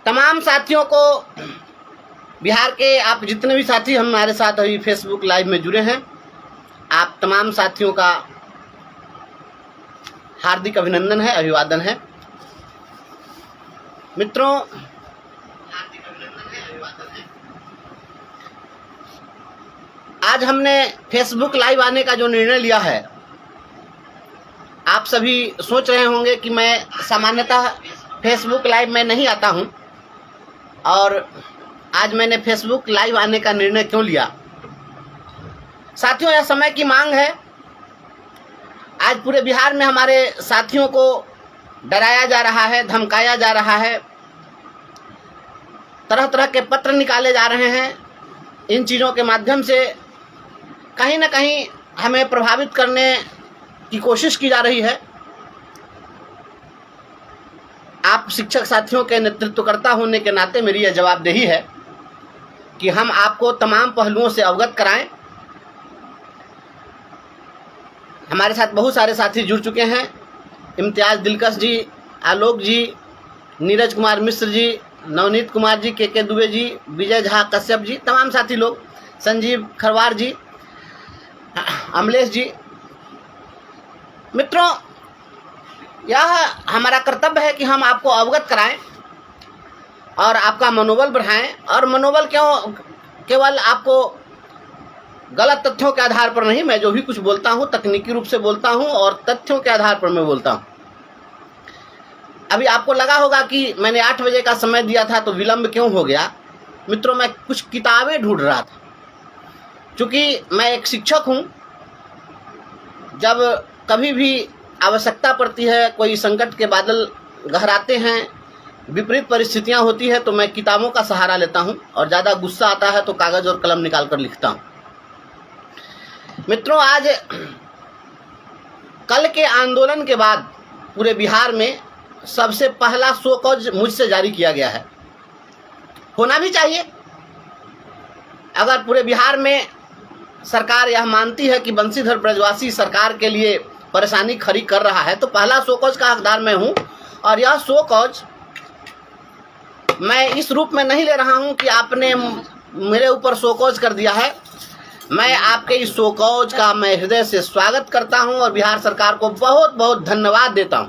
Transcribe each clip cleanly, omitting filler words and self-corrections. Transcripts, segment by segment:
तमाम साथियों को, बिहार के आप जितने भी साथी हमारे साथ अभी फेसबुक लाइव में जुड़े हैं, आप तमाम साथियों का हार्दिक अभिनंदन है, अभिवादन है। मित्रों, हार्दिक अभिनंदन है, अभिवादन है। आज हमने फेसबुक लाइव आने का जो निर्णय लिया है, आप सभी सोच रहे होंगे कि मैं सामान्यतः फेसबुक लाइव में नहीं आता हूं, और आज मैंने फेसबुक लाइव आने का निर्णय क्यों लिया। साथियों, यह समय की मांग है। आज पूरे बिहार में हमारे साथियों को डराया जा रहा है, धमकाया जा रहा है, तरह तरह के पत्र निकाले जा रहे हैं। इन चीज़ों के माध्यम से कहीं ना कहीं हमें प्रभावित करने की कोशिश की जा रही है। आप शिक्षक साथियों के नेतृत्वकर्ता होने के नाते मेरी यह जवाबदेही है कि हम आपको तमाम पहलुओं से अवगत कराएं। हमारे साथ बहुत सारे साथी जुड़ चुके हैं। इम्तियाज़ दिलकश जी, आलोक जी, नीरज कुमार मिश्र जी, नवनीत कुमार जी, के दुबे जी, विजय झा कश्यप जी, तमाम साथी लोग, संजीव खरवार जी, अमलेश जी। मित्रों, यह हमारा कर्तव्य है कि हम आपको अवगत कराएं और आपका मनोबल बढ़ाएं। और मनोबल क्यों, केवल आपको गलत तथ्यों के आधार पर नहीं, मैं जो भी कुछ बोलता हूं तकनीकी रूप से बोलता हूं और तथ्यों के आधार पर मैं बोलता हूं। अभी आपको लगा होगा कि मैंने 8 बजे का समय दिया था तो विलंब क्यों हो गया। मित्रों, मैं कुछ किताबें ढूंढ रहा था। चूँकि मैं एक शिक्षक हूं, जब कभी भी आवश्यकता पड़ती है, कोई संकट के बादल गहराते हैं, विपरीत परिस्थितियां होती है, तो मैं किताबों का सहारा लेता हूं, और ज़्यादा गुस्सा आता है तो कागज़ और कलम निकाल कर लिखता हूं। मित्रों, आज कल के आंदोलन के बाद पूरे बिहार में सबसे पहला शो कॉज मुझसे जारी किया गया है। होना भी चाहिए। अगर पूरे बिहार में सरकार यह मानती है कि बंशीधर ब्रजवासी सरकार के लिए परेशानी खड़ी कर रहा है, तो पहला शो कॉज का हकदार मैं हूं। और यह शो कॉज मैं इस रूप में नहीं ले रहा हूं कि आपने मेरे ऊपर शो कॉज कर दिया है। मैं आपके इस शो कॉज का मैं हृदय से स्वागत करता हूं और बिहार सरकार को बहुत बहुत धन्यवाद देता हूं।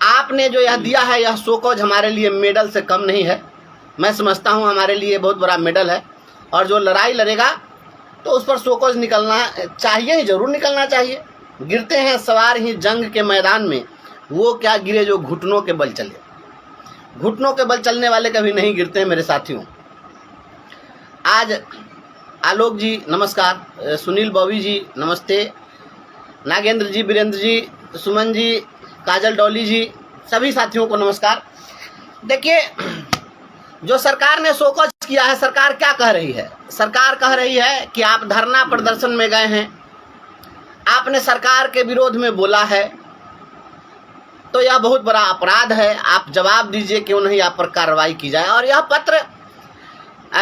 आपने जो यह दिया है, यह शो कॉज हमारे लिए मेडल से कम नहीं है। मैं समझता हूं हमारे लिए बहुत बड़ा मेडल है, और जो लड़ाई लड़ेगा तो उस पर शो कॉज निकलना चाहिए ही, जरूर निकलना चाहिए। गिरते हैं सवार ही जंग के मैदान में, वो क्या गिरे जो घुटनों के बल चले। घुटनों के बल चलने वाले कभी नहीं गिरते हैं मेरे साथियों। आज आलोक जी नमस्कार, सुनील बॉबी जी नमस्ते, नागेंद्र जी, वीरेंद्र जी, सुमन जी, काजल डॉली जी, सभी साथियों को नमस्कार। देखिए, जो सरकार ने शो कॉज किया है, सरकार क्या कह रही है? सरकार कह रही है कि आप धरना प्रदर्शन में गए हैं, आपने सरकार के विरोध में बोला है, तो यह बहुत बड़ा अपराध है। आप जवाब दीजिए, क्यों नहीं आप पर कार्रवाई की जाए। और यह पत्र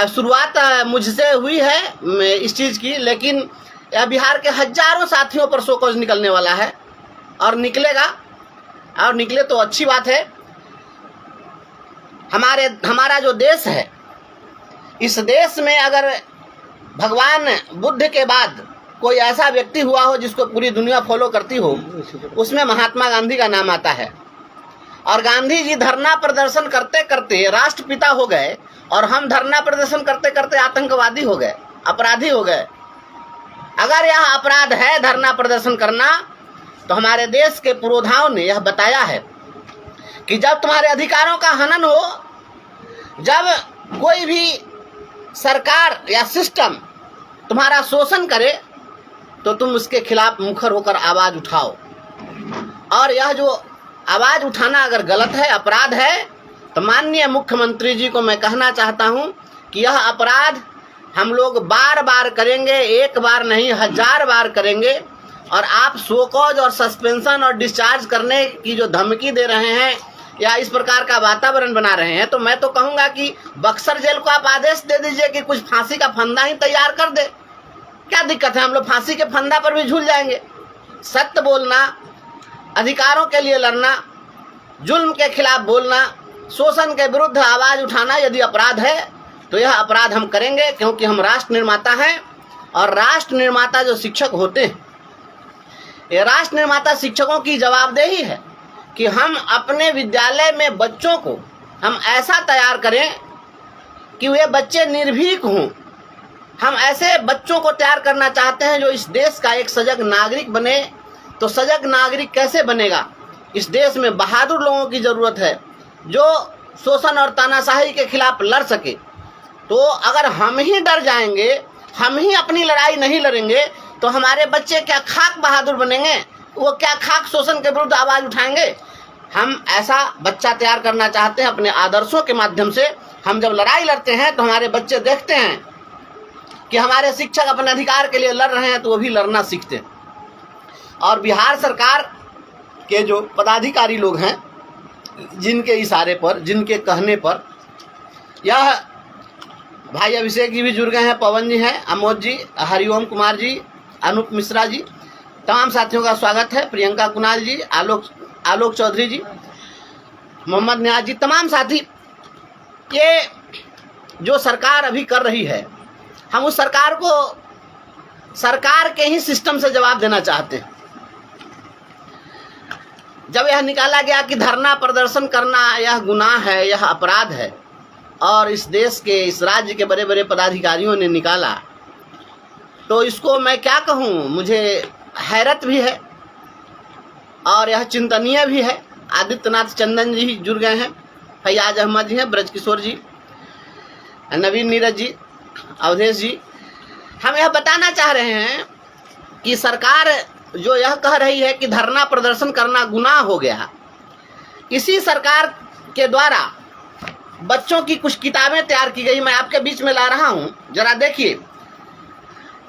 शुरुआत मुझसे हुई है इस चीज़ की, लेकिन यह बिहार के हजारों साथियों पर शो कॉज निकलने वाला है और निकलेगा, और निकले तो अच्छी बात है। हमारा जो देश है, इस देश में अगर भगवान बुद्ध के बाद कोई ऐसा व्यक्ति हुआ हो जिसको पूरी दुनिया फॉलो करती हो, उसमें महात्मा गांधी का नाम आता है। और गांधी जी धरना प्रदर्शन करते करते राष्ट्रपिता हो गए, और हम धरना प्रदर्शन करते करते आतंकवादी हो गए, अपराधी हो गए। अगर यह अपराध है धरना प्रदर्शन करना, तो हमारे देश के पुरोधाओं ने यह बताया है कि जब तुम्हारे अधिकारों का हनन हो, जब कोई भी सरकार या सिस्टम तुम्हारा शोषण करे, तो तुम उसके खिलाफ मुखर होकर आवाज़ उठाओ। और यह जो आवाज़ उठाना अगर गलत है, अपराध है, तो माननीय मुख्यमंत्री जी को मैं कहना चाहता हूं कि यह अपराध हम लोग बार बार करेंगे, एक बार नहीं 1000 बार करेंगे। और आप शो कॉज और सस्पेंशन और डिस्चार्ज करने की जो धमकी दे रहे हैं या इस प्रकार का वातावरण बना रहे हैं, तो मैं तो कहूँगा कि बक्सर जेल को आप आदेश दे दीजिए कि कुछ फांसी का फंदा ही तैयार कर दे। क्या दिक्कत है, हम लोग फांसी के फंदा पर भी झूल जाएंगे। सत्य बोलना, अधिकारों के लिए लड़ना, जुल्म के खिलाफ बोलना, शोषण के विरुद्ध आवाज़ उठाना यदि अपराध है तो यह अपराध हम करेंगे, क्योंकि हम राष्ट्र निर्माता हैं। और राष्ट्र निर्माता जो शिक्षक होते हैं, ये राष्ट्र निर्माता शिक्षकों की जवाबदेही है कि हम अपने विद्यालय में बच्चों को हम ऐसा तैयार करें कि वे बच्चे निर्भीक हों। हम ऐसे बच्चों को तैयार करना चाहते हैं जो इस देश का एक सजग नागरिक बने। तो सजग नागरिक कैसे बनेगा? इस देश में बहादुर लोगों की ज़रूरत है जो शोषण और तानाशाही के खिलाफ लड़ सके। तो अगर हम ही डर जाएंगे, हम ही अपनी लड़ाई नहीं लड़ेंगे, तो हमारे बच्चे क्या खाक बहादुर बनेंगे? वो क्या खाक शोषण के विरुद्ध आवाज़ उठाएंगे? हम ऐसा बच्चा तैयार करना चाहते हैं अपने आदर्शों के माध्यम से। हम जब लड़ाई लड़ते हैं तो हमारे बच्चे देखते हैं कि हमारे शिक्षक अपने अधिकार के लिए लड़ रहे हैं, तो वो भी लड़ना सीखते हैं। और बिहार सरकार के जो पदाधिकारी लोग हैं, जिनके इशारे पर, जिनके कहने पर, यह भाई अभिषेक जी भी जुड़ गए हैं, पवन जी हैं, अमोद जी, हरिओम कुमार जी, अनूप मिश्रा जी, तमाम साथियों का स्वागत है। प्रियंका कुणाल जी, आलोक चौधरी जी, मोहम्मद न्याज जी, तमाम साथी। ये जो सरकार अभी कर रही है, हम उस सरकार को सरकार के ही सिस्टम से जवाब देना चाहते हैं। जब यह निकाला गया कि धरना प्रदर्शन करना यह गुनाह है, यह अपराध है, और इस देश के, इस राज्य के बड़े बड़े पदाधिकारियों ने निकाला, तो इसको मैं क्या कहूँ, मुझे हैरत भी है और यह चिंतनीय भी है। आदित्यनाथ चंदन जी जुड़ गए हैं, फैयाज अहमद जी हैं, ब्रजकिशोर जी, नवीन नीरज जी, अवधेश जी। हम यह बताना चाह रहे हैं कि सरकार जो यह कह रही है कि धरना प्रदर्शन करना गुनाह हो गया, इसी सरकार के द्वारा बच्चों की कुछ किताबें तैयार की गई, मैं आपके बीच में ला रहा हूँ, जरा देखिए।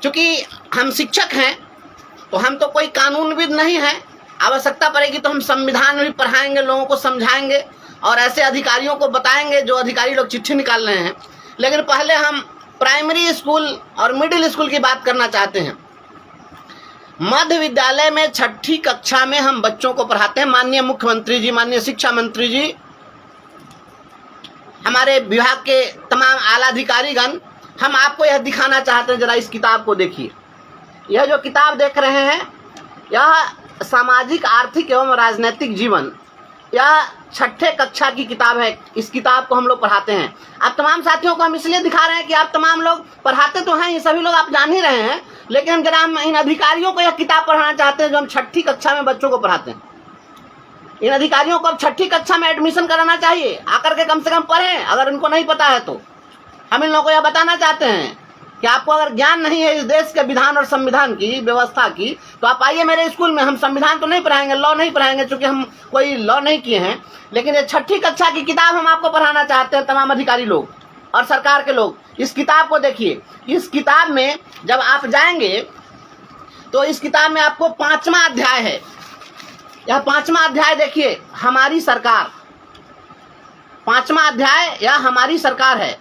चूँकि हम शिक्षक हैं तो हम तो कोई कानूनविद नहीं हैं, आवश्यकता पड़ेगी तो हम संविधान भी पढ़ाएंगे, लोगों को समझाएंगे और ऐसे अधिकारियों को बताएंगे जो अधिकारी लोग चिट्ठी निकाल रहे हैं। लेकिन पहले हम प्राइमरी स्कूल और मिडिल स्कूल की बात करना चाहते हैं। मध्य विद्यालय में 6ठी कक्षा में हम बच्चों को पढ़ाते हैं। माननीय मुख्यमंत्री जी, माननीय शिक्षा मंत्री जी, हमारे विभाग के तमाम आला अधिकारीगण, हम आपको यह दिखाना चाहते हैं, जरा इस किताब को देखिए। यह जो किताब देख रहे हैं, यह सामाजिक, आर्थिक एवं राजनीतिक जीवन, यह 6ठे कक्षा की किताब है। इस किताब को हम लोग पढ़ाते हैं। आप तमाम साथियों को हम इसलिए दिखा रहे हैं कि आप तमाम लोग पढ़ाते तो हैं, ये सभी लोग आप जान ही रहे हैं, लेकिन हम जरा हम इन अधिकारियों को यह किताब पढ़ाना चाहते हैं जो हम 6ठी कक्षा में बच्चों को पढ़ाते हैं। इन अधिकारियों को अब 6ठी कक्षा में एडमिशन कराना चाहिए, आकर के कम से कम पढ़ें। अगर उनको नहीं पता है तो हम इन लोगों को यह बताना चाहते हैं कि आपको अगर ज्ञान नहीं है इस देश के विधान और संविधान की व्यवस्था की, तो आप आइए मेरे स्कूल में। हम संविधान तो नहीं पढ़ाएंगे, लॉ नहीं पढ़ाएंगे, चूंकि हम कोई लॉ नहीं किए हैं, लेकिन ये 6ठी कक्षा की किताब हम आपको पढ़ाना चाहते हैं, तमाम अधिकारी लोग और सरकार के लोग। इस किताब को देखिए। इस किताब में जब आप जाएंगे तो इस किताब में आपको 5वां अध्याय है। यह 5वां अध्याय देखिए, हमारी सरकार। 5वां अध्याय यह हमारी सरकार है।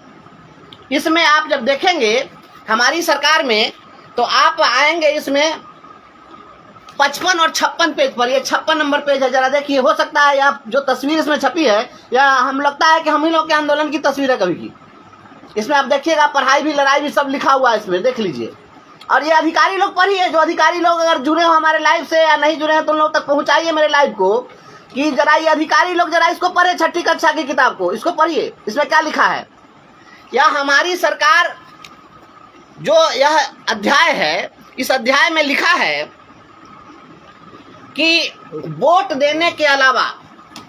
इसमें आप जब देखेंगे हमारी सरकार में, तो आप आएंगे इसमें 55 और 56 पेज पर। ये 56 नंबर पेज है, जरा देखिए। हो सकता है या जो तस्वीर इसमें छपी है, या हम लगता है कि हम ही लोग के आंदोलन की तस्वीर है कभी की। इसमें आप देखिएगा, पढ़ाई भी लड़ाई भी सब लिखा हुआ है इसमें, देख लीजिए। और ये अधिकारी लोग पढ़िए, जो अधिकारी लोग अगर जुड़े हो हमारे लाइव से या नहीं जुड़े हैं तो उन लोग तक पहुंचाइए मेरे लाइव को, कि जरा ये अधिकारी लोग जरा इसको पढ़े, 6ठी कक्षा की किताब को, इसको पढ़िए। इसमें क्या लिखा है? यह हमारी सरकार जो यह अध्याय है, इस अध्याय में लिखा है कि वोट देने के अलावा,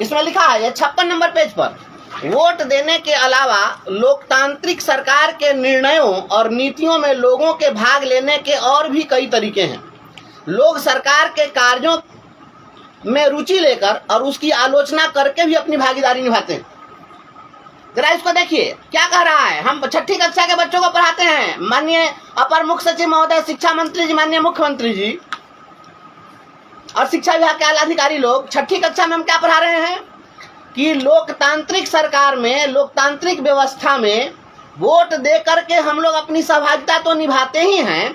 इसमें लिखा है 56 नंबर पेज पर, वोट देने के अलावा लोकतांत्रिक सरकार के निर्णयों और नीतियों में लोगों के भाग लेने के और भी कई तरीके हैं। लोग सरकार के कार्यों में रुचि लेकर और उसकी आलोचना करके भी अपनी भागीदारी निभाते हैं। जरा इसको देखिए क्या कह रहा है। हम 6ठी कक्षा के बच्चों को पढ़ाते हैं। माननीय अपर मुख्य सचिव महोदय, शिक्षा मंत्री जी, माननीय मुख्यमंत्री जी और शिक्षा विभाग के आला अधिकारी लोग, 6ठी कक्षा में हम क्या पढ़ा रहे हैं कि लोकतांत्रिक सरकार में, लोकतांत्रिक व्यवस्था में वोट दे करके हम लोग अपनी सहभागिता तो निभाते ही हैं,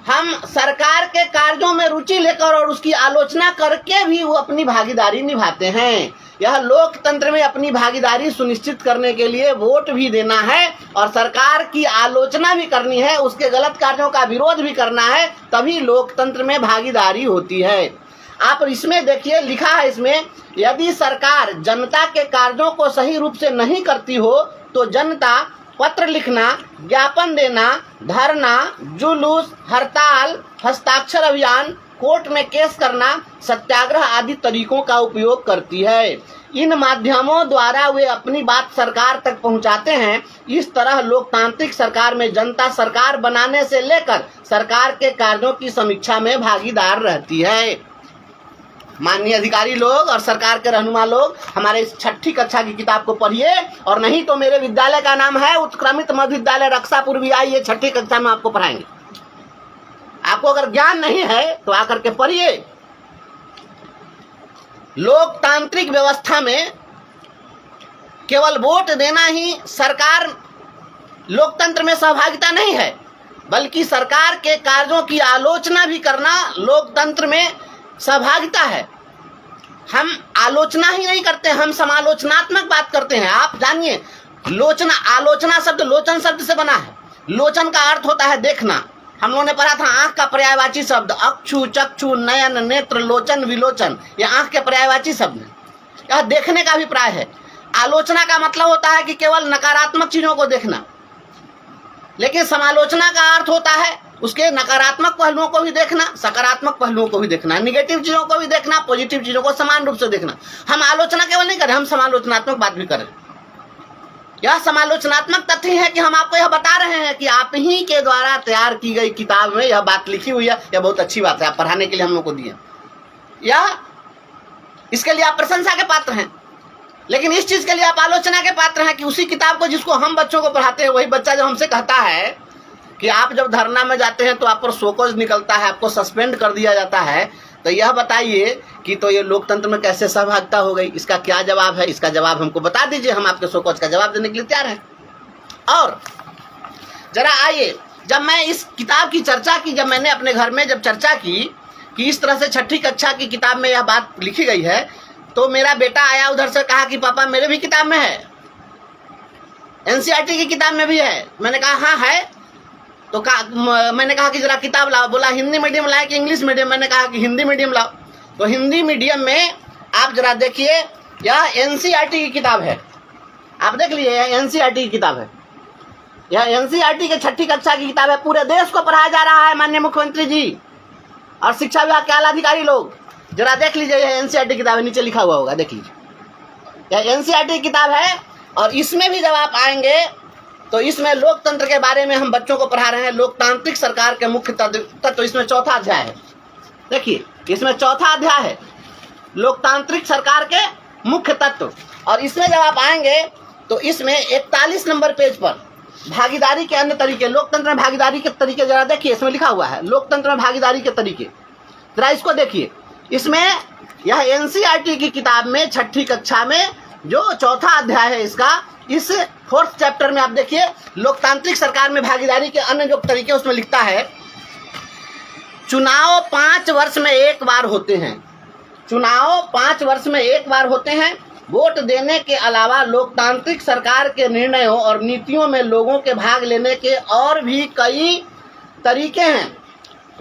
हम सरकार के कार्यों में रुचि लेकर और उसकी आलोचना करके भी वो अपनी भागीदारी निभाते हैं। यह लोकतंत्र में अपनी भागीदारी सुनिश्चित करने के लिए वोट भी देना है और सरकार की आलोचना भी करनी है, उसके गलत कार्यों का विरोध भी करना है, तभी लोकतंत्र में भागीदारी होती है। आप इसमें देखिए, लिखा है इसमें, यदि सरकार जनता के कार्यों को सही रूप से नहीं करती हो तो जनता पत्र लिखना, ज्ञापन देना, धरना, जुलूस, हड़ताल, हस्ताक्षर अभियान, कोर्ट में केस करना, सत्याग्रह आदि तरीकों का उपयोग करती है। इन माध्यमों द्वारा वे अपनी बात सरकार तक पहुंचाते हैं। इस तरह लोकतांत्रिक सरकार में जनता सरकार बनाने से लेकर सरकार के कार्यों की समीक्षा में भागीदार रहती है। माननीय अधिकारी लोग और सरकार के रहनुमा लोग, हमारे इस 6ठी कक्षा की किताब को पढ़िए, और नहीं तो मेरे विद्यालय का नाम है उत्क्रमित मध्य विद्यालय रक्षापुर भी, आइए 6ठी कक्षा में आपको पढ़ाएंगे। आपको अगर ज्ञान नहीं है तो आकर के पढ़िए। लोकतांत्रिक व्यवस्था में केवल वोट देना ही सरकार लोकतंत्र में सहभागिता नहीं है, बल्कि सरकार के कार्यों की आलोचना भी करना लोकतंत्र में सहभागिता है। हम आलोचना ही नहीं करते, हम समालोचनात्मक बात करते हैं। आप जानिए, आलोचना शब्द लोचन शब्द से बना है। लोचन का अर्थ होता है देखना। हम लोगों ने पढ़ा था आंख का पर्यायवाची शब्द अक्षु, चक्षु, नयन, नेत्र, लोचन, विलोचन, ये आंख के पर्यायवाची शब्द है। यह देखने का अभिप्राय है। आलोचना का मतलब होता है कि केवल नकारात्मक चीजों को देखना, लेकिन समालोचना का अर्थ होता है उसके नकारात्मक पहलुओं को भी देखना, सकारात्मक पहलुओं को भी देखना, निगेटिव चीजों को भी देखना, पॉजिटिव चीजों को समान रूप से देखना। हम आलोचना केवल नहीं करें, हम समालोचनात्मक बात भी करें। यह समालोचनात्मक तथ्य है कि हम आपको यह बता रहे हैं कि आप ही के द्वारा तैयार की गई किताब में यह बात लिखी हुई है। यह बहुत अच्छी बात है, आप पढ़ाने के लिए हम लोग को दिए, यह इसके लिए आप प्रशंसा के पात्र हैं। लेकिन इस चीज के लिए आप आलोचना के पात्र हैं कि उसी किताब को जिसको हम बच्चों को पढ़ाते हैं, वही बच्चा जब हमसे कहता है कि आप जब धरना में जाते हैं तो आप पर शोकॉज निकलता है, आपको सस्पेंड कर दिया जाता है, तो यह बताइए कि तो ये लोकतंत्र में कैसे सहभागिता हो गई? इसका क्या जवाब है? इसका जवाब हमको बता दीजिए, हम आपके शोकॉज का जवाब देने के लिए तैयार हैं। और जरा आइए, जब मैं इस किताब की चर्चा की, जब मैंने अपने घर में जब चर्चा की कि इस तरह से 6ठी कक्षा की किताब में यह बात लिखी गई है, तो मेरा बेटा आया उधर से, कहा कि पापा मेरे भी किताब में है, एनसीईआरटी की किताब में भी है। मैंने कहा हाँ है। तो मैंने कहा कि जरा किताब लाओ। बोला हिंदी मीडियम लाए कि इंग्लिश मीडियम? मैंने कहा कि हिंदी मीडियम लाओ। तो हिंदी मीडियम में आप जरा देखिए, यह एनसीईआरटी की किताब है, आप देख लीजिए, यह एनसीईआरटी की किताब है। यह एनसीईआरटी के 6ठी कक्षा की किताब है। पूरे देश को पढ़ाया जा रहा है माननीय मुख्यमंत्री जी और शिक्षा विभाग के आला अधिकारी लोग। जरा देख लीजिए, यह एनसीईआरटी किताब है, नीचे लिखा हुआ होगा, देख लीजिए। यह एनसीईआरटी किताब है और इसमें भी जब आप आएंगे तो इसमें लोकतंत्र के बारे में हम बच्चों को पढ़ा रहे हैं। लोकतांत्रिक सरकार के मुख्य तत्व, इसमें 4था अध्याय है। देखिए, इसमें 4था अध्याय है, लोकतांत्रिक सरकार के मुख्य तत्व। और इसमें जब आप आएंगे तो इसमें 41 नंबर पेज पर भागीदारी के अन्य तरीके, लोकतंत्र में भागीदारी के तरीके जरा देखिए, इसमें लिखा हुआ है लोकतंत्र में भागीदारी के तरीके। जरा इसको देखिए, इसमें यह एनसीईआरटी की किताब में 6ठी कक्षा में जो 4था अध्याय है इसका, इस 4th चैप्टर में आप देखिए, लोकतांत्रिक सरकार में भागीदारी के अन्य जो तरीके, उसमें लिखता है चुनाव 5 वर्ष में एक बार होते हैं। चुनाव 5 वर्ष में एक बार होते हैं। वोट देने के अलावा लोकतांत्रिक सरकार के निर्णयों और नीतियों में लोगों के भाग लेने के और भी कई तरीके हैं।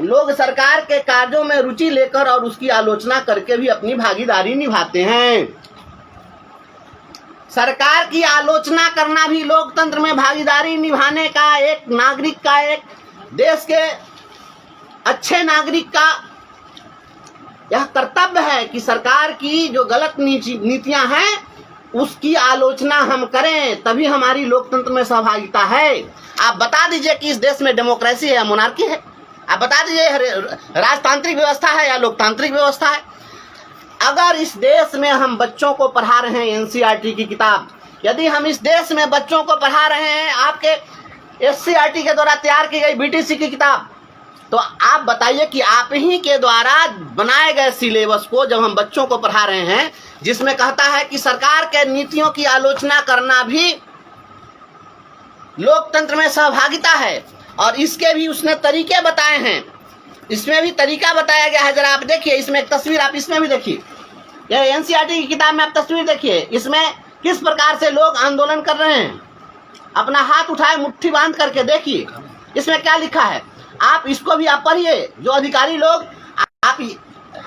लोग सरकार के कार्यों में रुचि लेकर और उसकी आलोचना करके भी अपनी भागीदारी निभाते हैं। सरकार की आलोचना करना भी लोकतंत्र में भागीदारी निभाने का, एक नागरिक का, एक देश के अच्छे नागरिक का यह कर्तव्य है कि सरकार की जो गलत नीतियां हैं उसकी आलोचना हम करें, तभी हमारी लोकतंत्र में सहभागिता है। आप बता दीजिए कि इस देश में डेमोक्रेसी है या मोनार्की है? आप बता दीजिए राजतांत्रिक व्यवस्था है या लोकतांत्रिक व्यवस्था है? अगर इस देश में हम बच्चों को पढ़ा रहे हैं एनसीईआरटी की किताब, यदि हम इस देश में बच्चों को पढ़ा रहे हैं आपके एससीईआरटी के द्वारा तैयार की गई बीटीसी की किताब, तो आप बताइए कि आप ही के द्वारा बनाए गए सिलेबस को जब हम बच्चों को पढ़ा रहे हैं, जिसमें कहता है कि सरकार के नीतियों की आलोचना करना भी लोकतंत्र में सहभागिता है, और इसके भी उसने तरीके बताए हैं, इसमें भी तरीका बताया गया है। जरा आप देखिए, इसमें एक तस्वीर आप इसमें भी देखिए, ये एनसीईआरटी की किताब में आप तस्वीर देखिए, इसमें किस प्रकार से लोग आंदोलन कर रहे हैं। अपना हाथ उठाए मुट्ठी बांध करके देखिए इसमें क्या लिखा है। आप इसको भी आप पढ़िए। जो अधिकारी लोग आप,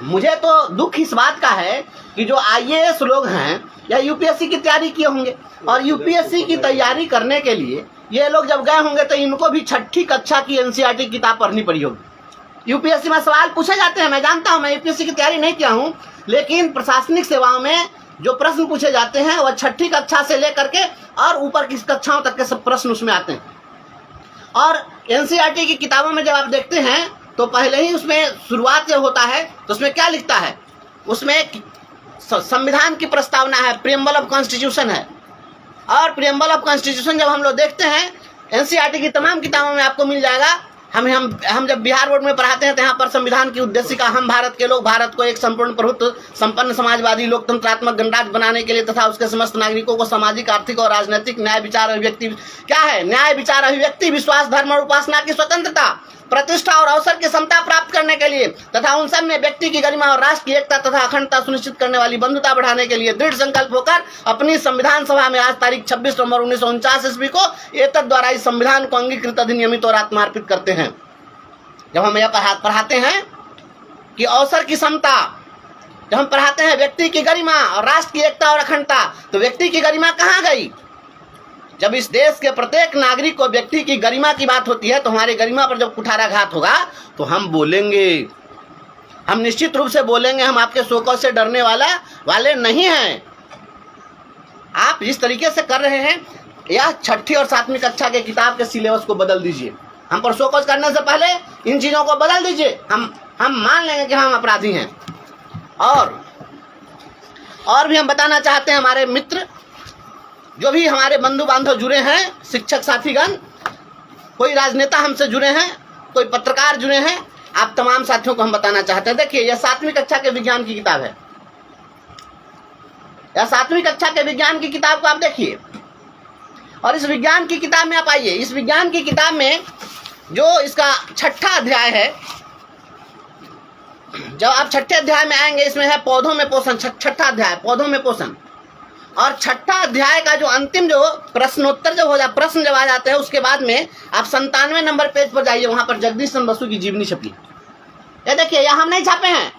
मुझे तो दुख इस बात का है कि जो आईएएस लोग हैं या यूपीएससी की तैयारी किए होंगे, और यूपीएससी की तैयारी करने के लिए ये लोग जब गए होंगे तो इनको भी 6ठी कक्षा की एनसीईआरटी किताब पढ़नी पड़ी होगी। यूपीएससी में सवाल पूछे जाते हैं, मैं जानता हूं, मैं यूपीएससी की तैयारी नहीं किया हूं, लेकिन प्रशासनिक सेवाओं में जो प्रश्न पूछे जाते हैं वह 6ठी कक्षा से लेकर के और ऊपर की कक्षाओं तक के सब प्रश्न उसमें आते हैं। और एनसीईआरटी की किताबों में जब आप देखते हैं तो पहले ही उसमें शुरुआत जब होता है तो उसमें क्या लिखता है, उसमें संविधान की प्रस्तावना है, प्रीएम्बल ऑफ कॉन्स्टिट्यूशन है। और प्रीएम्बल ऑफ कॉन्स्टिट्यूशन जब हम लोग देखते हैं एनसीईआरटी की तमाम किताबों में आपको मिल जाएगा। हम जब बिहार बोर्ड में पढ़ाते हैं तो यहाँ पर संविधान की उद्देशिका, हम भारत के लोग भारत को एक संपूर्ण प्रभुत्व संपन्न समाजवादी लोकतंत्रात्मक गणराज्य बनाने के लिए तथा उसके समस्त नागरिकों को सामाजिक, आर्थिक और राजनीतिक न्याय, विचार, अभिव्यक्ति, क्या है, न्याय, विचार, अभिव्यक्ति, विश्वास, धर्म और उपासना की स्वतंत्रता, प्रतिष्ठा और अवसर की समता प्राप्त करने के लिए तथा उन सब में व्यक्ति की गरिमा और राष्ट्र की एकता तथा अखंडता सुनिश्चित करने वाली बंधुता बढ़ाने के लिए दृढ़ संकल्प होकर अपनी संविधान सभा में आज तारीख 26 नवंबर 1949 ईस्वी को एतद द्वारा इस संविधान को अंगीकृत, अधिनियमित और आत्मार्पित करते हैं। जब हम यह पढ़ाते हैं कि अवसर की समता, जब हम पढ़ाते हैं व्यक्ति की गरिमा और राष्ट्र की एकता और अखंडता, तो व्यक्ति की गरिमा कहाँ गई? जब इस देश के प्रत्येक नागरिक को व्यक्ति की गरिमा की बात होती है तो हमारी गरिमा पर जब कुठाराघात होगा तो हम बोलेंगे, हम निश्चित रूप से बोलेंगे। हम आपके शोकों से डरने वाले नहीं हैं। आप इस तरीके से कर रहे हैं, या 6ठी और 7वीं कक्षा के किताब के सिलेबस को बदल दीजिए। हम पर शोकस करने से पहले इन चीजों को बदल दीजिए। हम मान लेंगे कि हम अपराधी हैं। और भी हम बताना चाहते हैं, हमारे मित्र जो भी हमारे बंधु बांधव जुड़े हैं, शिक्षक साथीगण, कोई राजनेता हमसे जुड़े हैं, कोई पत्रकार जुड़े हैं, आप तमाम साथियों को हम बताना चाहते हैं। देखिए यह 7वीं कक्षा के विज्ञान की किताब है। यह 7वीं कक्षा के विज्ञान की किताब को आप देखिए और इस विज्ञान की किताब में आप आइए। इस विज्ञान की किताब में जो इसका 6ठा अध्याय है, जब आप 6ठे अध्याय में आएंगे, इसमें है पौधों में पोषण। 6ठा अध्याय पौधों में पोषण। और 6ठा अध्याय का जो अंतिम जो प्रश्नोत्तर जब हो जाए, प्रश्न जब आ जाते हैं, उसके बाद में आप 97 नंबर पेज पर जाइए, वहां पर जगदीश चंद्र बसु की जीवनी छपी। ये देखिए, यह हम नहीं छापे हैं,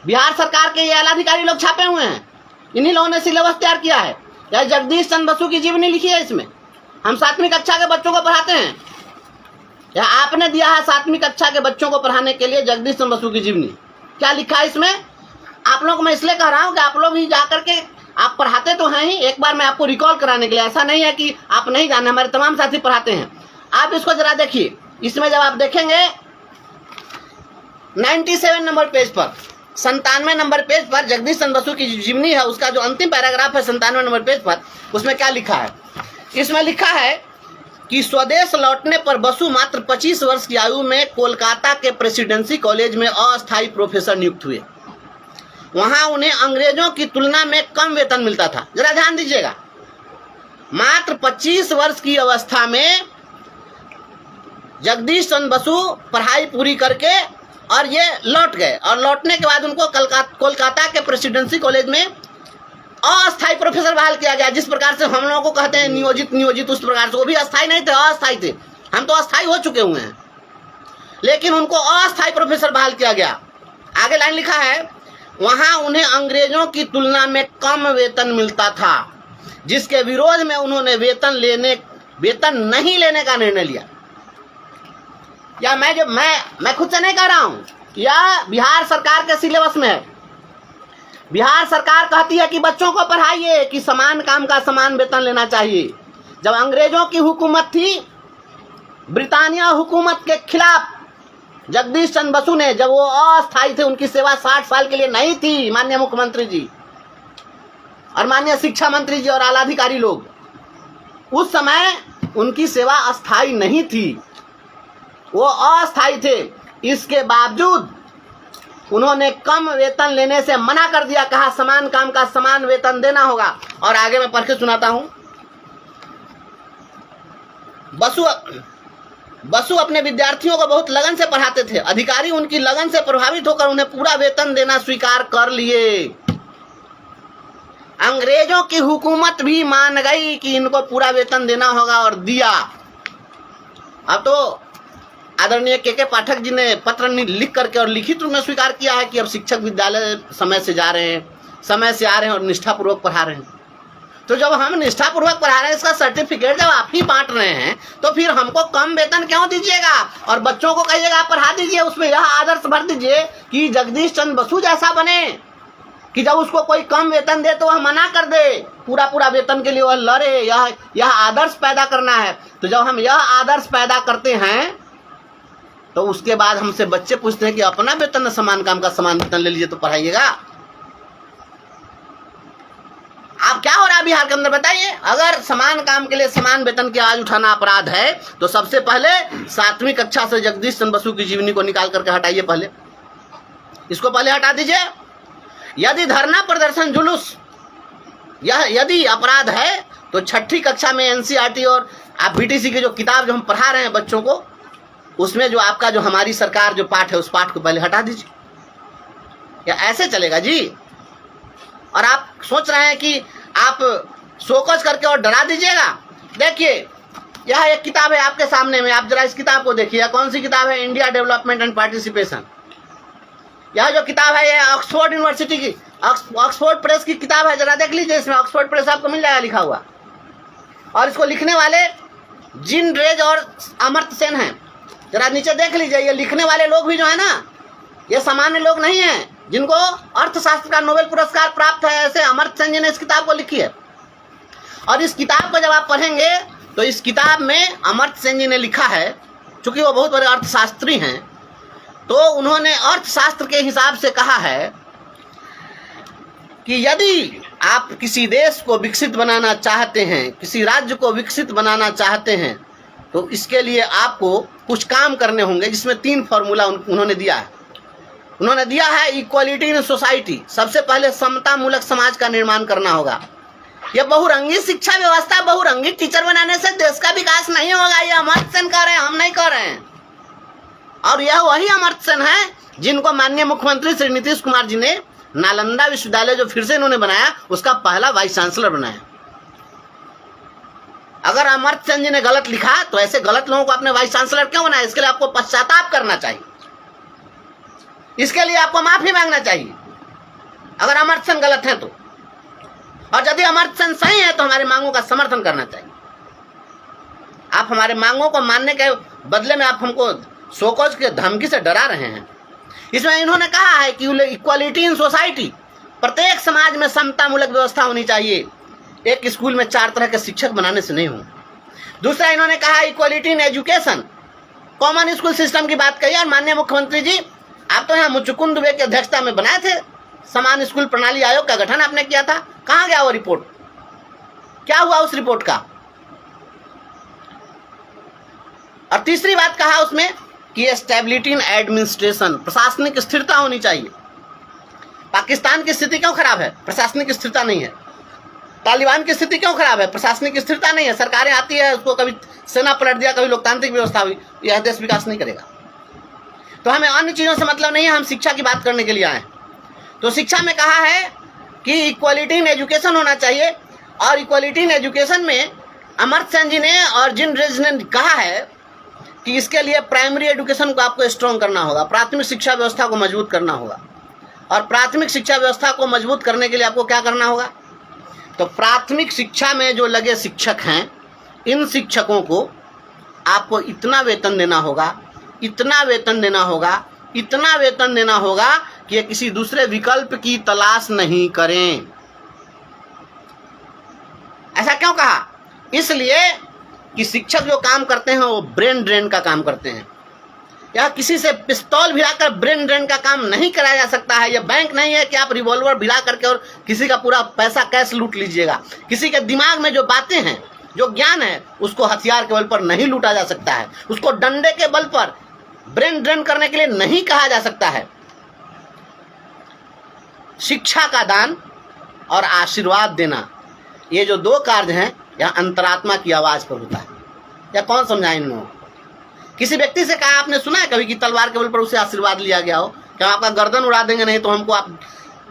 बिहार सरकार के ये आला अधिकारी लोग छापे हुए हैं। इन्हीं लोगों ने सिलेबस तैयार किया है। यह जगदीश चंद्र बसु की जीवनी लिखी है। इसमें हम 7वीं कक्षा के बच्चों को पढ़ाते हैं। यह आपने दिया है 7वीं कक्षा के बच्चों को पढ़ाने के लिए जगदीश चंद्र बसु की जीवनी। क्या लिखा है इसमें? आप लोग, मैं इसलिए कह रहा हूं कि आप लोग भी जाकर के, आप पढ़ाते तो हैं ही, एक बार मैं आपको रिकॉल कराने के लिए, ऐसा नहीं है कि आप नहीं जाने, हमारे तमाम साथी पढ़ाते हैं। आप इसको जरा देखिए। इसमें जब आप देखेंगे 97 नंबर पेज पर, 97 नंबर पेज पर जगदीश चंद्र बसु की जीवनी है, उसका जो अंतिम पैराग्राफ है 97 नंबर पेज पर, उसमें क्या लिखा है? इसमें लिखा है कि स्वदेश लौटने पर बसु मात्र 25 वर्ष की आयु में कोलकाता के प्रेसिडेंसी कॉलेज में अस्थायी प्रोफेसर नियुक्त हुए। वहां उन्हें अंग्रेजों की तुलना में कम वेतन मिलता था। जरा ध्यान दीजिएगा, मात्र 25 वर्ष की अवस्था में जगदीश चंद्र बसु पढ़ाई पूरी करके और ये लौट गए, और लौटने के बाद उनको कोलकाता के प्रेसिडेंसी कॉलेज में अस्थायी प्रोफेसर बहाल किया गया। जिस प्रकार से हम लोगों को कहते हैं नियोजित, उस प्रकार से वो भी अस्थायी नहीं थे, अस्थायी थे। हम तो अस्थायी हो चुके हुए हैं, लेकिन उनको अस्थायी प्रोफेसर बहाल किया गया। आगे लाइन लिखा है, वहां उन्हें अंग्रेजों की तुलना में कम वेतन मिलता था, जिसके विरोध में उन्होंने वेतन नहीं लेने का निर्णय लिया। या मैं खुद से नहीं कह रहा हूं, यह बिहार सरकार के सिलेबस में है। बिहार सरकार कहती है कि बच्चों को पढ़ाइए कि समान काम का समान वेतन लेना चाहिए। जब अंग्रेजों की हुकूमत थी, ब्रिटानिया हुकूमत के खिलाफ जगदीश चंद्र बसु ने, जब वो अस्थायी थे, उनकी सेवा 60 साल के लिए नहीं थी, माननीय मुख्यमंत्री जी और माननीय शिक्षा मंत्री जी और आला अधिकारी लोग, उस समय उनकी सेवा अस्थायी नहीं थी, वो अस्थायी थे। इसके बावजूद उन्होंने कम वेतन लेने से मना कर दिया, कहा समान काम का समान वेतन देना होगा। और आगे मैं पढ़ के सुनाता हूं। बसु अपने विद्यार्थियों को बहुत लगन से पढ़ाते थे। अधिकारी उनकी लगन से प्रभावित होकर उन्हें पूरा वेतन देना स्वीकार कर लिए। अंग्रेजों की हुकूमत भी मान गई कि इनको पूरा वेतन देना होगा और दिया। अब तो आदरणीय के पाठक जी ने पत्र लिख करके और लिखित रूप में स्वीकार किया है कि अब शिक्षक विद्यालय समय से जा रहे हैं, समय से आ रहे हैं और निष्ठापूर्वक पढ़ा रहे हैं। तो जब हम निष्ठापूर्वक पढ़ा रहे हैं, इसका सर्टिफिकेट जब आप ही बांट रहे हैं, तो फिर हमको कम वेतन क्यों दीजिएगा? और बच्चों को कहिएगा आप पढ़ा दीजिए, उसमें यह आदर्श भर दीजिए कि जगदीश चंद्र बसु जैसा बने, कि जब उसको कोई कम वेतन दे तो वह मना कर दे, पूरा पूरा वेतन के लिए वह लड़े। यह आदर्श पैदा करना है। तो जब हम यह आदर्श पैदा करते हैं तो उसके बाद हमसे बच्चे पूछते हैं कि अपना वेतन समान काम का समान वेतन ले लीजिए तो पढ़ाइएगा। आप क्या हो रहा है बिहार के अंदर बताइए? अगर समान काम के लिए समान वेतन की आवाज उठाना अपराध है तो सबसे पहले 7वीं कक्षा से जगदीश चंद्र बसु की जीवनी को निकाल करके हटाइए। पहले इसको पहले हटा दीजिए। यदि धरना प्रदर्शन जुलूस यदि अपराध है तो 6ठी कक्षा में एनसीईआरटी और आप बीटीसी की जो किताब जो हम पढ़ा रहे हैं बच्चों को, उसमें जो आपका जो हमारी सरकार जो पाठ है उस पाठ को पहले हटा दीजिए। या ऐसे चलेगा जी? और आप सोच रहे हैं कि आप शोकज करके और डरा दीजिएगा। देखिए यह एक किताब है आपके सामने में, आप जरा इस किताब को देखिए। कौन सी किताब है? India development and participation. यह जो किताब है यह ऑक्सफोर्ड यूनिवर्सिटी की, ऑक्सफोर्ड प्रेस की किताब है। जरा देख लीजिए, इसमें ऑक्सफोर्ड प्रेस आपको मिल जाएगा लिखा हुआ। और इसको लिखने वाले जिन रेज और अमर्त्य सेन हैं। जरा नीचे देख लीजिए, ये लिखने वाले लोग भी जो है ना, ये सामान्य लोग नहीं हैं जिनको अर्थशास्त्र का नोबेल पुरस्कार प्राप्त है। ऐसे अमर्त्य सेन जी ने इस किताब को लिखी है। और इस किताब को जब आप पढ़ेंगे तो इस किताब में अमर्त्य सेन जी ने लिखा है, चूंकि वो बहुत बड़े अर्थशास्त्री हैं, तो उन्होंने अर्थशास्त्र के हिसाब से कहा है कि यदि आप किसी देश को विकसित बनाना चाहते हैं, किसी राज्य को विकसित बनाना चाहते हैं, तो इसके लिए आपको कुछ काम करने होंगे, जिसमें 3 फॉर्मूला उन्होंने दिया है। उन्होंने दिया है इक्वालिटी इन सोसाइटी। सबसे पहले समता मूलक समाज का निर्माण करना होगा। यह बहुरंगी शिक्षा व्यवस्था, बहुरंगी टीचर बनाने से देश का विकास नहीं होगा। ये अमर्त्य सेन कह रहे हैं, हम नहीं कह रहे हैं। और यह वही अमर्त्य सेन है जिनको माननीय मुख्यमंत्री श्री नीतीश कुमार जी ने नालंदा विश्वविद्यालय जो फिर से इन्होंने बनाया, उसका पहला वाइस चांसलर बनाया। अगर अमर्त्य सेन जी ने गलत लिखा तो ऐसे गलत लोगों को आपने वाइस चांसलर क्यों बनाया? इसके लिए आपको पश्चाताप करना चाहिए, इसके लिए आपको माफी मांगना चाहिए अगर अमर्त्य सेन गलत है तो। और यदि अमर्त्य सेन सही है तो हमारी मांगों का समर्थन करना चाहिए। आप हमारे मांगों को मानने के बदले में आप हमको शोकज के धमकी से डरा रहे हैं। इसमें इन्होंने कहा है कि इक्वालिटी इन सोसाइटी, प्रत्येक समाज में समता मूलक व्यवस्था होनी चाहिए। एक स्कूल में 4 तरह के शिक्षक बनाने से नहीं हो। दूसरा इन्होंने कहा equality in education, common school system की बात कही। और माननीय मुख्यमंत्री जी, आप तो यहाँ मुचुकुंद दुबे की अध्यक्षता में बनाए थे, समान स्कूल प्रणाली आयोग का गठन आपने किया था। कहाँ गया वो रिपोर्ट? क्या हुआ उस रिपोर्ट का? और तीसरी बात कहा उसमें कि स्टेबिलिटी इन एडमिनिस्ट्रेशन, प्रशासनिक स्थिरता होनी चाहिए। पाकिस्तान की स्थिति क्यों खराब है? प्रशासनिक स्थिरता नहीं है। तालिबान की स्थिति क्यों खराब है? प्रशासनिक स्थिरता नहीं है। सरकारें आती है, उसको कभी सेना पलट दिया, कभी लोकतांत्रिक व्यवस्था हुई, यह देश विकास नहीं करेगा। तो हमें अन्य चीज़ों से मतलब नहीं है, हम शिक्षा की बात करने के लिए आए। तो शिक्षा में कहा है कि इक्वालिटी इन एजुकेशन होना चाहिए। और इक्वालिटी इन एजुकेशन में अमर्त्य सेन जी ने और जिन रेज ने कहा है कि इसके लिए प्राइमरी एजुकेशन को आपको स्ट्रॉन्ग करना होगा, प्राथमिक शिक्षा व्यवस्था को मजबूत करना होगा। और प्राथमिक शिक्षा व्यवस्था को मजबूत करने के लिए आपको क्या करना होगा? तो प्राथमिक शिक्षा में जो लगे शिक्षक हैं, इन शिक्षकों को आपको इतना वेतन देना होगा, इतना वेतन देना होगा, इतना वेतन देना होगा कि ये किसी दूसरे विकल्प की तलाश नहीं करें। ऐसा क्यों कहा? इसलिए कि शिक्षक जो काम करते हैं वो ब्रेन ड्रेन का काम करते हैं। या किसी से पिस्तौल भिड़ाकर ब्रेन ड्रेन का काम नहीं कराया जा सकता है। यह बैंक नहीं है कि आप रिवॉल्वर भिड़ा करके और किसी का पूरा पैसा कैश लूट लीजिएगा। किसी के दिमाग में जो बातें हैं, जो ज्ञान है, उसको हथियार के बल पर नहीं लूटा जा सकता है। उसको डंडे के बल पर ब्रेन ड्रेन करने के लिए नहीं कहा जा सकता है। शिक्षा का दान और आशीर्वाद देना, ये जो 2 कार्य हैं, यह अंतरात्मा की आवाज पर होता है। या कौन समझाए इन लोगों को? किसी व्यक्ति से कहा आपने सुना है कभी कि तलवार के बल पर उसे आशीर्वाद लिया गया हो? क्या आपका गर्दन उड़ा देंगे, नहीं तो हमको आप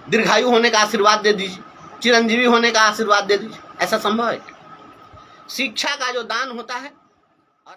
दीर्घायु होने का आशीर्वाद दे दीजिए, चिरंजीवी होने का आशीर्वाद दे दीजिए। ऐसा संभव है? शिक्षा का जो दान होता है और